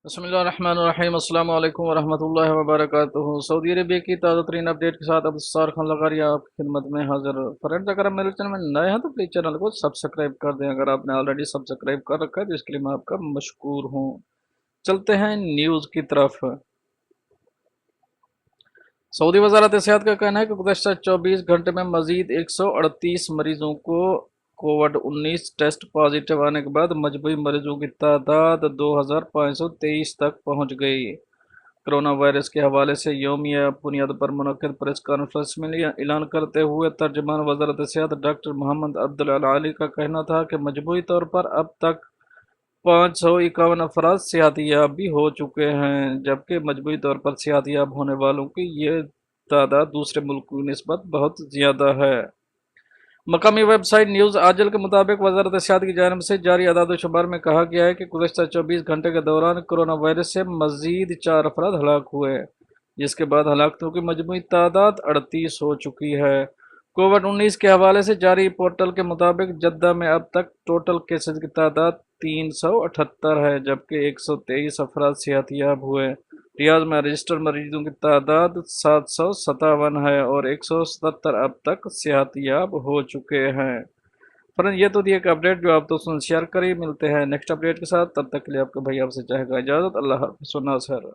بسم اللہ الرحمن الرحیم، السلام علیکم ورحمۃ اللہ وبرکاتہ۔ سعودی عربیہ کی تازہ ترین اپڈیٹ کے ساتھ ابصار خان لغاریہ آپ کی خدمت میں حاضر۔ فرینڈز، اگر آپ میرے چینل میں نئے ہیں تو پلیز چینل کو سبسکرائب کر دیں۔ اگر آپ نے آلریڈی سبسکرائب کر رکھا ہے تو اس کے لیے میں آپ کا مشکور ہوں۔ چلتے ہیں نیوز کی طرف۔ سعودی وزارت صحت کا کہنا ہے کہ گزشتہ 24 گھنٹے میں مزید 138 مریضوں کو کووڈ-19 ٹیسٹ پازیٹیو آنے کے بعد مجموعی مریضوں کی تعداد 2523 تک پہنچ گئی۔ کرونا وائرس کے حوالے سے یومیہ بنیاد پر منعقد پریس کانفرنس میں اعلان کرتے ہوئے ترجمان وزارت صحت ڈاکٹر محمد عبدالعالی کا کہنا تھا کہ مجموعی طور پر اب تک 551 افراد صحت یاب بھی ہو چکے ہیں، جبکہ مجموعی طور پر صحت یاب ہونے والوں کی یہ تعداد دوسرے ملکوں کی نسبت بہت زیادہ ہے۔ مقامی ویب سائٹ نیوز آجل کے مطابق وزارت صحت کی جانب سے جاری اعداد و شمار میں کہا گیا ہے کہ گزشتہ 24 گھنٹے کے دوران کرونا وائرس سے مزید 4 افراد ہلاک ہوئے، جس کے بعد ہلاکتوں کی مجموعی تعداد 38 ہو چکی ہے۔ کووڈ-19 کے حوالے سے جاری پورٹل کے مطابق جدہ میں اب تک ٹوٹل کیسز کی تعداد 378 ہے، جبکہ 123 افراد صحت یاب ہوئے۔ ریاض میں رجسٹرڈ مریضوں کی تعداد 757 ہے اور 177 اب تک صحت یاب ہو چکے ہیں۔ فرنڈ، یہ تو تھی ایک اپڈیٹ جو آپ دوستوں سے شیئر کری۔ ملتے ہیں نیکسٹ اپڈیٹ کے ساتھ، تب تک کے لیے آپ کا بھائی آپ سے چاہے گا اجازت۔ اللہ حافظ و ناصر۔